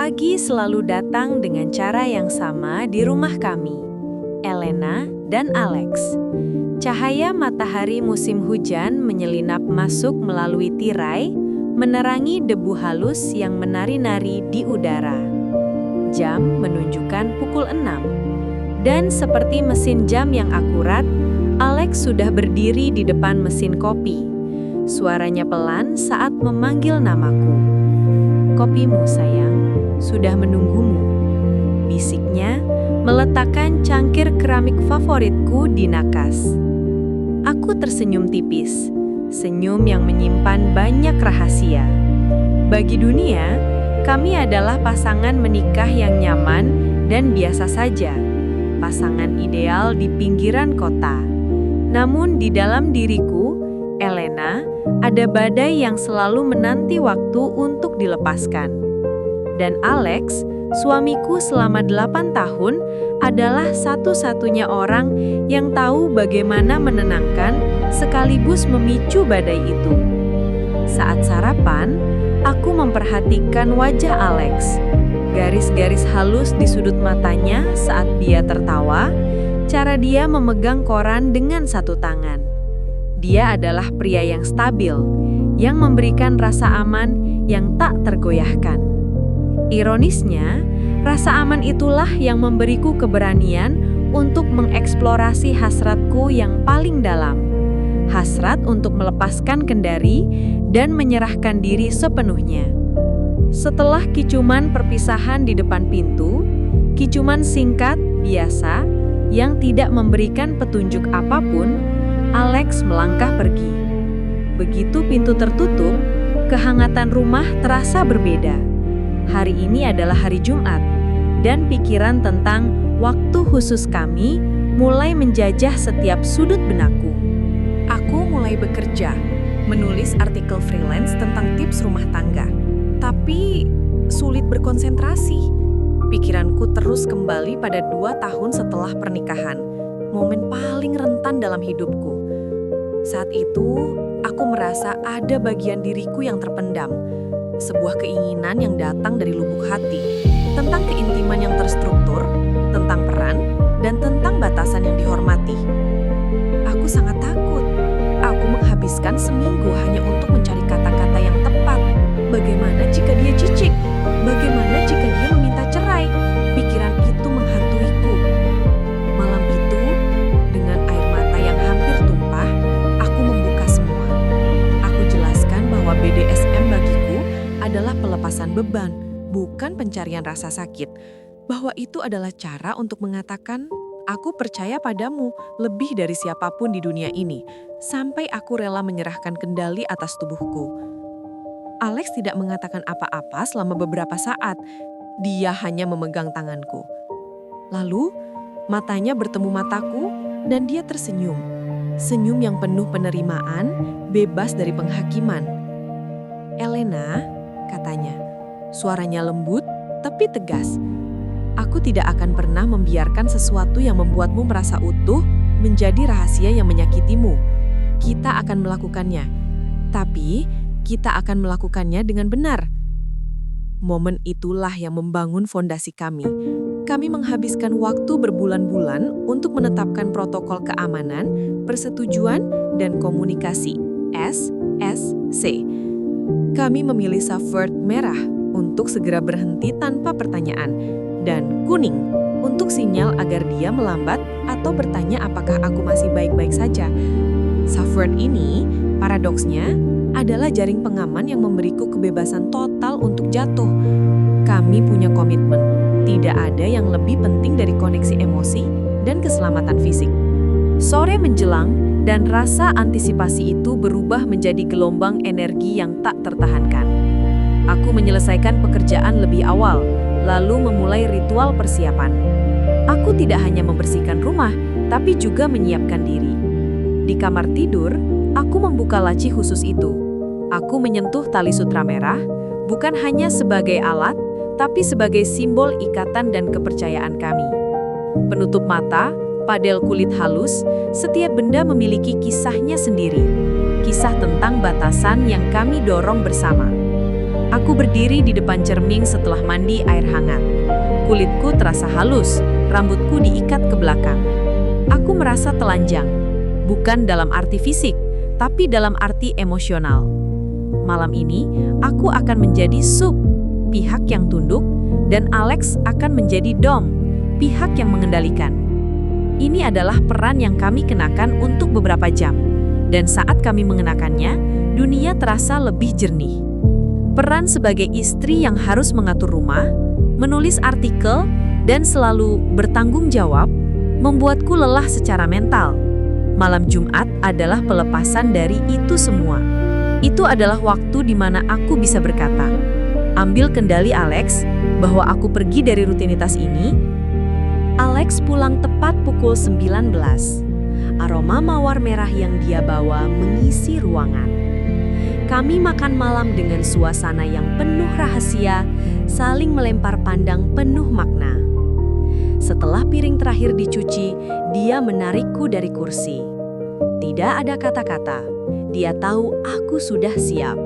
Pagi selalu datang dengan cara yang sama di rumah kami, Elena dan Alex. Cahaya matahari musim hujan menyelinap masuk melalui tirai, menerangi debu halus yang menari-nari di udara. Jam menunjukkan pukul 6. Dan seperti mesin jam yang akurat, Alex sudah berdiri di depan mesin kopi. Suaranya pelan saat memanggil namaku. "Kopimu, sayang, sudah menunggumu," bisiknya meletakkan cangkir keramik favoritku di nakas. Aku tersenyum tipis, senyum yang menyimpan banyak rahasia. Bagi dunia, kami adalah pasangan menikah yang nyaman dan biasa saja, pasangan ideal di pinggiran kota. Namun di dalam diriku, Elena, ada badai yang selalu menanti waktu untuk dilepaskan. Dan Alex, suamiku selama 8 tahun, adalah satu-satunya orang yang tahu bagaimana menenangkan sekaligus memicu badai itu. Saat sarapan, aku memperhatikan wajah Alex. Garis-garis halus di sudut matanya saat dia tertawa, cara dia memegang koran dengan satu tangan. Dia adalah pria yang stabil, yang memberikan rasa aman yang tak tergoyahkan. Ironisnya, rasa aman itulah yang memberiku keberanian untuk mengeksplorasi hasratku yang paling dalam. Hasrat untuk melepaskan kendali dan menyerahkan diri sepenuhnya. Setelah kiciuman perpisahan di depan pintu, kiciuman singkat, biasa, yang tidak memberikan petunjuk apapun, Alex melangkah pergi. Begitu pintu tertutup, kehangatan rumah terasa berbeda. Hari ini adalah hari Jumat, dan pikiran tentang waktu khusus kami mulai menjajah setiap sudut benakku. Aku mulai bekerja, menulis artikel freelance tentang tips rumah tangga. Tapi sulit berkonsentrasi. Pikiranku terus kembali pada 2 tahun setelah pernikahan, momen paling rentan dalam hidupku. Saat itu, aku merasa ada bagian diriku yang terpendam. Sebuah keinginan yang datang dari lubuk hati, tentang keintiman yang terstruktur, tentang peran, dan tentang batasan yang dihormati. Aku sangat takut. Aku menghabiskan seminggu hanya untuk mencari kata-kata yang tepat. Bagaimana jika dia cicik? Bagaimana jika dia meminta cerai? Pikiran itu menghantuiku. Malam itu, dengan air mata yang hampir tumpah, aku membuka semua. Aku jelaskan bahwa BDSM bagiku adalah pelepasan beban, bukan pencarian rasa sakit. Bahwa itu adalah cara untuk mengatakan, aku percaya padamu lebih dari siapapun di dunia ini, sampai aku rela menyerahkan kendali atas tubuhku. Alex tidak mengatakan apa-apa selama beberapa saat. Dia hanya memegang tanganku. Lalu, matanya bertemu mataku dan dia tersenyum. Senyum yang penuh penerimaan, bebas dari penghakiman. "Elena," katanya, suaranya lembut tapi tegas. "Aku tidak akan pernah membiarkan sesuatu yang membuatmu merasa utuh menjadi rahasia yang menyakitimu. Kita akan melakukannya, tapi kita akan melakukannya dengan benar." Momen itulah yang membangun fondasi kami. Kami menghabiskan waktu berbulan-bulan untuk menetapkan protokol keamanan, persetujuan, dan komunikasi SSC. Kami memilih safe word merah untuk segera berhenti tanpa pertanyaan, dan kuning untuk sinyal agar dia melambat atau bertanya apakah aku masih baik-baik saja. Safe word ini, paradoksnya, adalah jaring pengaman yang memberiku kebebasan total untuk jatuh. Kami punya komitmen, tidak ada yang lebih penting dari koneksi emosi dan keselamatan fisik. Sore menjelang, dan rasa antisipasi itu berubah menjadi gelombang energi yang tak tertahankan. Aku menyelesaikan pekerjaan lebih awal, lalu memulai ritual persiapan. Aku tidak hanya membersihkan rumah, tapi juga menyiapkan diri. Di kamar tidur, aku membuka laci khusus itu. Aku menyentuh tali sutra merah, bukan hanya sebagai alat, tapi sebagai simbol ikatan dan kepercayaan kami. Penutup mata, padel kulit halus, setiap benda memiliki kisahnya sendiri. Kisah tentang batasan yang kami dorong bersama. Aku berdiri di depan cermin setelah mandi air hangat. Kulitku terasa halus, rambutku diikat ke belakang. Aku merasa telanjang, bukan dalam arti fisik, tapi dalam arti emosional. Malam ini, aku akan menjadi sub, pihak yang tunduk, dan Alex akan menjadi dom, pihak yang mengendalikan. Ini adalah peran yang kami kenakan untuk beberapa jam, dan saat kami mengenakannya, dunia terasa lebih jernih. Peran sebagai istri yang harus mengatur rumah, menulis artikel, dan selalu bertanggung jawab, membuatku lelah secara mental. Malam Jumat adalah pelepasan dari itu semua. Itu adalah waktu di mana aku bisa berkata, ambil kendali Alex, bahwa aku pergi dari rutinitas ini. Alex pulang tepat pukul 19. Aroma mawar merah yang dia bawa mengisi ruangan. Kami makan malam dengan suasana yang penuh rahasia, saling melempar pandang penuh makna. Setelah piring terakhir dicuci, dia menarikku dari kursi. Tidak ada kata-kata, dia tahu aku sudah siap.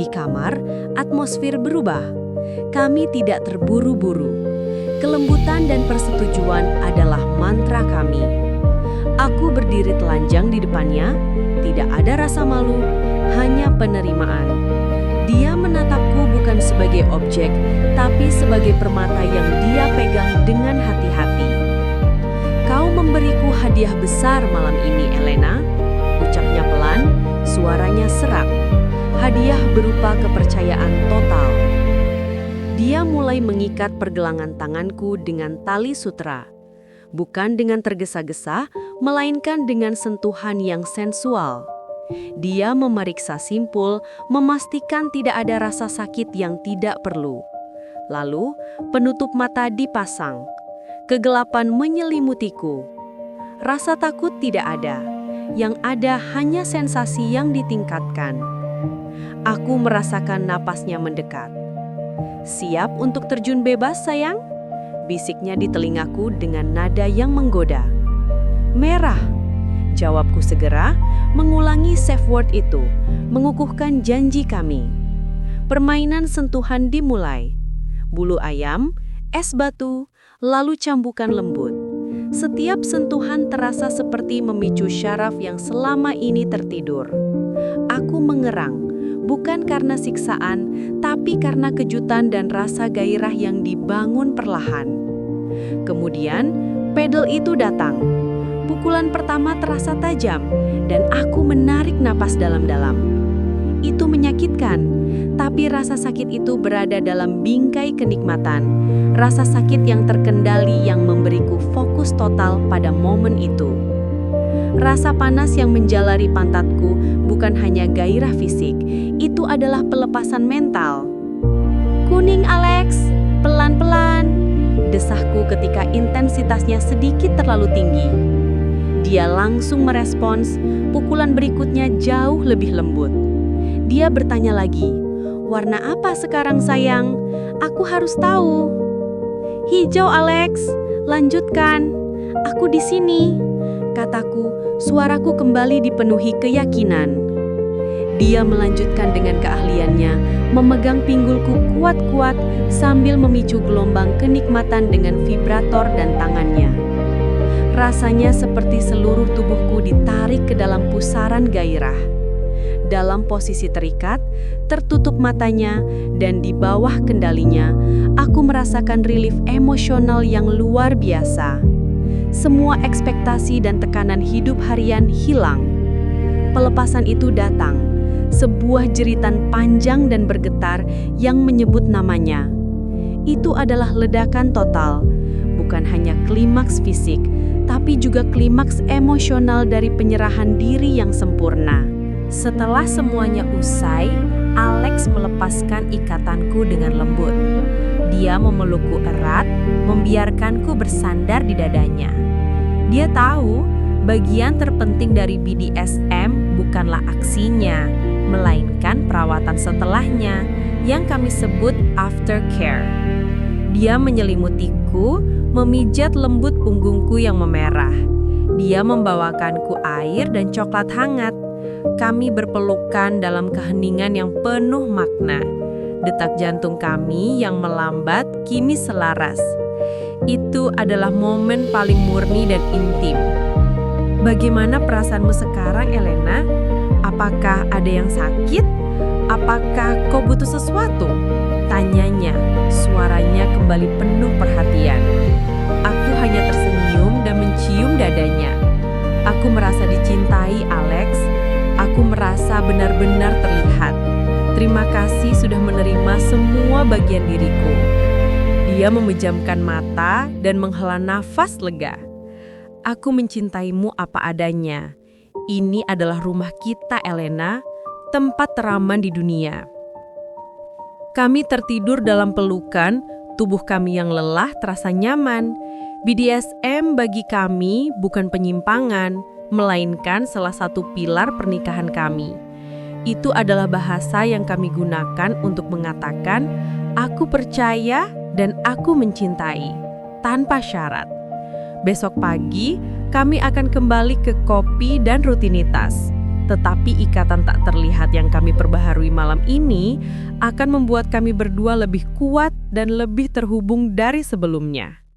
Di kamar, atmosfer berubah. Kami tidak terburu-buru. Kelembutan dan persetujuan adalah mantra kami. Aku berdiri telanjang di depannya, tidak ada rasa malu, hanya penerimaan. Dia menatapku bukan sebagai objek, tapi sebagai permata yang dia pegang dengan hati-hati. Kau memberiku hadiah besar malam ini, Elena. Ucapnya pelan, suaranya serak. Hadiah berupa kepercayaan total. Dia mulai mengikat pergelangan tanganku dengan tali sutra. Bukan dengan tergesa-gesa, melainkan dengan sentuhan yang sensual. Dia memeriksa simpul, memastikan tidak ada rasa sakit yang tidak perlu. Lalu, penutup mata dipasang. Kegelapan menyelimutiku. Rasa takut tidak ada. Yang ada hanya sensasi yang ditingkatkan. Aku merasakan napasnya mendekat. Siap untuk terjun bebas, sayang? Bisiknya di telingaku dengan nada yang menggoda. Merah, jawabku segera, mengulangi safe word itu, mengukuhkan janji kami. Permainan sentuhan dimulai. Bulu ayam, es batu, lalu cambukan lembut. Setiap sentuhan terasa seperti memicu syaraf yang selama ini tertidur. Aku mengerang, bukan karena siksaan, tapi karena kejutan dan rasa gairah yang dibangun perlahan. Kemudian, pedal itu datang. Pukulan pertama terasa tajam, dan aku menarik napas dalam-dalam. Itu menyakitkan, tapi rasa sakit itu berada dalam bingkai kenikmatan. Rasa sakit yang terkendali yang memberiku fokus total pada momen itu. Rasa panas yang menjalari pantatku bukan hanya gairah fisik, itu adalah pelepasan mental. Kuning, Alex, pelan-pelan, desahku ketika intensitasnya sedikit terlalu tinggi. Dia langsung merespons, pukulan berikutnya jauh lebih lembut. Dia bertanya lagi, warna apa sekarang sayang? Aku harus tahu. Hijau, Alex, lanjutkan. Aku di sini, kataku, suaraku kembali dipenuhi keyakinan. Dia melanjutkan dengan keahliannya, memegang pinggulku kuat-kuat sambil memicu gelombang kenikmatan dengan vibrator dan tangannya. Rasanya seperti seluruh tubuhku ditarik ke dalam pusaran gairah. Dalam posisi terikat, tertutup matanya, dan di bawah kendalinya, aku merasakan relief emosional yang luar biasa. Semua ekspektasi dan tekanan hidup harian hilang. Pelepasan itu datang, sebuah jeritan panjang dan bergetar yang menyebut namanya. Itu adalah ledakan total, bukan hanya klimaks fisik, tapi juga klimaks emosional dari penyerahan diri yang sempurna. Setelah semuanya usai, Alex melepaskan ikatanku dengan lembut. Dia memelukku erat, membiarkanku bersandar di dadanya. Dia tahu, bagian terpenting dari BDSM bukanlah aksinya, melainkan perawatan setelahnya, yang kami sebut aftercare. Dia menyelimutiku, memijat lembut punggungku yang memerah. Dia membawakanku air dan coklat hangat. Kami berpelukan dalam keheningan yang penuh makna. Detak jantung kami yang melambat kini selaras. Itu adalah momen paling murni dan intim. Bagaimana perasaanmu sekarang, Elena? Apakah ada yang sakit? Apakah kau butuh sesuatu? Tanyanya, suaranya kembali penuh perhatian. Aku hanya tersenyum dan mencium dadanya. Aku merasa dicintai, Alex. Aku merasa benar-benar terlihat. Terima kasih sudah menerima semua bagian diriku. Dia memejamkan mata dan menghela nafas lega. Aku mencintaimu apa adanya. Ini adalah rumah kita, Elena, tempat teraman di dunia. Kami tertidur dalam pelukan, tubuh kami yang lelah terasa nyaman. BDSM bagi kami bukan penyimpangan, melainkan salah satu pilar pernikahan kami. Itu adalah bahasa yang kami gunakan untuk mengatakan, aku percaya dan aku mencintai, tanpa syarat. Besok pagi, kami akan kembali ke kopi dan rutinitas. Tetapi ikatan tak terlihat yang kami perbaharui malam ini akan membuat kami berdua lebih kuat dan lebih terhubung dari sebelumnya.